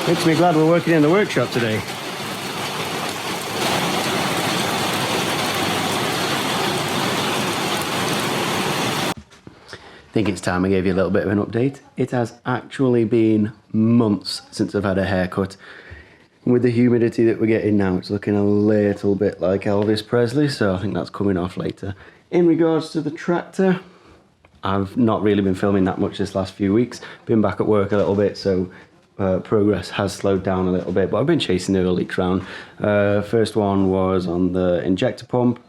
Makes me glad we're working in the workshop today. I think it's time I gave you a little bit of an update. It has actually been months since I've had a haircut. And with the humidity that we're getting now, it's looking a little bit like Elvis Presley, so I think that's coming off later. In regards to the tractor, I've not really been filming that much this last few weeks. Been back at work a little bit, so progress has slowed down a little bit, but I've been chasing the oil leaks around. First one was on the injector pump.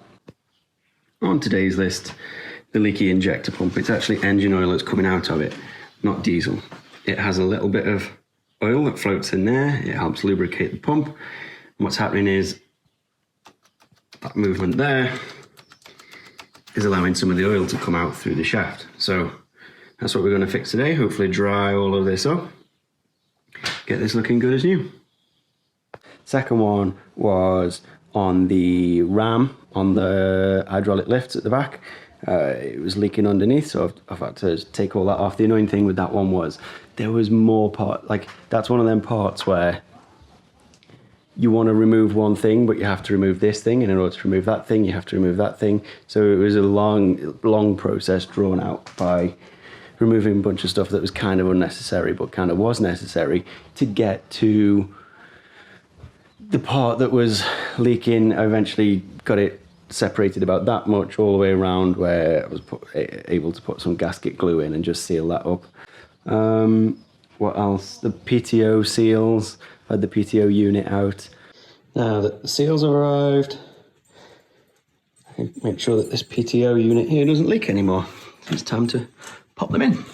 On today's list, the leaky injector pump. It's actually engine oil that's coming out of it, not diesel. It has a little bit of oil that floats in there. It helps lubricate the pump. And what's happening is that movement there is allowing some of the oil to come out through the shaft. So that's what we're going to fix today. Hopefully dry all of this up. Get this looking good as new. Second one was on the ram, on the hydraulic lifts at the back. It was leaking underneath, so I've had to take all that off. The annoying thing with that one was there was more part, like that's one of them parts where you want to remove one thing, but you have to remove this thing, and in order to remove that thing, you have to remove that thing. So it was a long process drawn out by removing a bunch of stuff that was kind of unnecessary, but kind of was necessary to get to the part that was leaking. I eventually got it separated about that much all the way around, where I was able to put some gasket glue in and just seal that up. What else? The PTO seals. I had the PTO unit out. Now that the seals have arrived, I can make sure that this PTO unit here doesn't leak anymore. It's time to pop them in.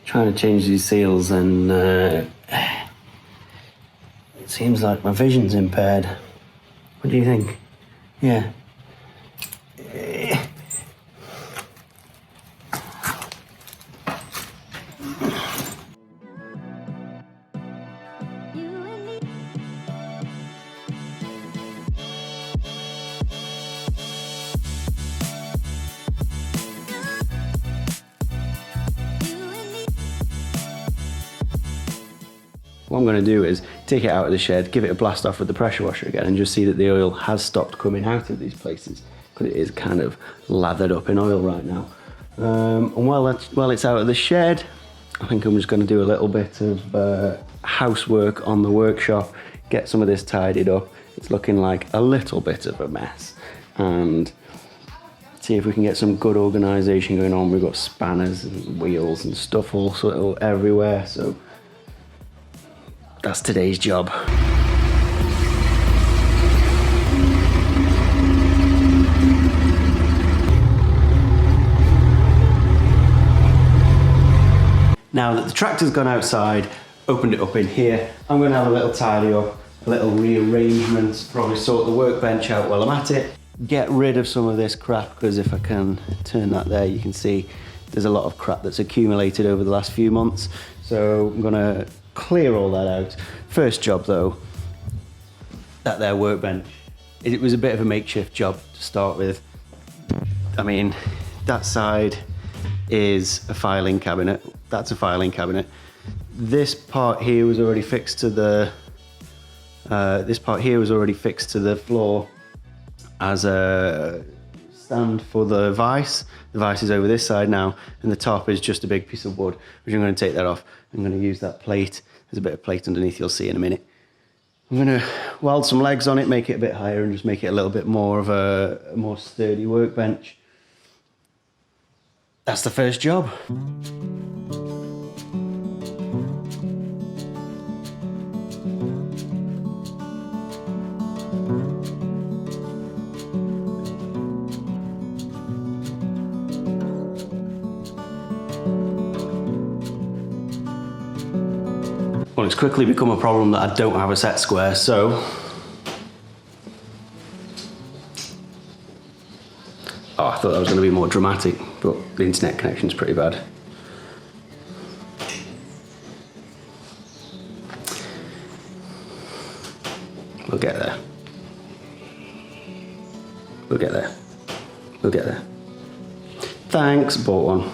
Trying to change these seals, and it seems like my vision's impaired. What do you think? Yeah. What I'm going to do is take it out of the shed, give it a blast off with the pressure washer again, and just see that the oil has stopped coming out of these places, because it is kind of lathered up in oil right now. And while it's out of the shed, I think I'm just going to do a little bit of housework on the workshop, get some of this tidied up. It's looking like a little bit of a mess, and see if we can get some good organisation going on. We've got spanners and wheels and stuff all sort of everywhere, so that's today's job. Now that the tractor's gone outside, opened it up in here, I'm going to have a little tidy up, a little rearrangement, probably sort the workbench out while I'm at it, get rid of some of this crap, because if I can turn that there, you can see there's a lot of crap that's accumulated over the last few months. So I'm going to clear all that out. First job though, that there workbench. It was a bit of a makeshift job to start with. I mean, that side is a filing cabinet. That's a filing cabinet. This part here was already fixed to the floor as a stand for the vise. The vise is over this side now, and the top is just a big piece of wood, which I'm going to take that off. I'm going to use that plate. There's a bit of plate underneath, you'll see in a minute. I'm going to weld some legs on it, make it a bit higher, and just make it a little bit more of a more sturdy workbench. That's the first job. Well, it's quickly become a problem that I don't have a set square, so I thought that was going to be more dramatic, but the internet connection's pretty bad. We'll get there. We'll get there. We'll get there. Thanks, bought one.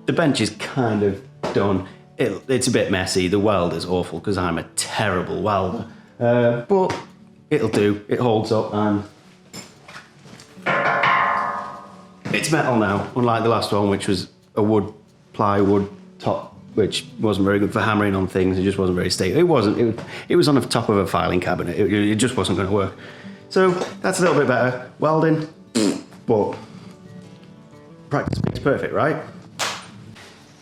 The bench is kind of done. It's a bit messy. The weld is awful because I'm a terrible welder. But it'll do. It holds up and it's metal now, unlike the last one, which was a plywood top, which wasn't very good for hammering on things. It just wasn't very stable. It was on the top of a filing cabinet. It just wasn't going to work. So that's a little bit better. Welding, but practice makes perfect, right?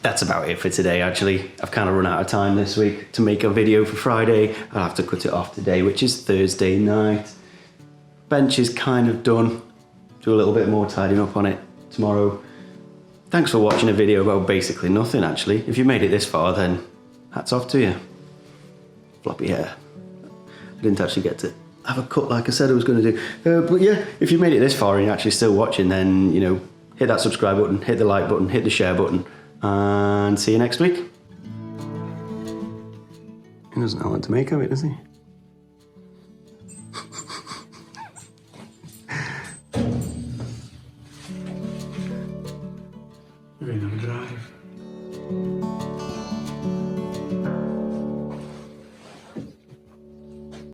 That's about it for today, actually. I've kind of run out of time this week to make a video for Friday. I'll have to cut it off today, which is Thursday night. Bench is kind of done. Do a little bit more tidying up on it tomorrow. Thanks for watching a video about basically nothing, actually. If you made it this far, then hats off to you. Floppy hair. I didn't actually get to have a cut like I said I was going to do. But yeah, if you made it this far and you're actually still watching, then, you know, hit that subscribe button, hit the like button, hit the share button, and see you next week. He doesn't know what to make of it, does he? We're gonna drive.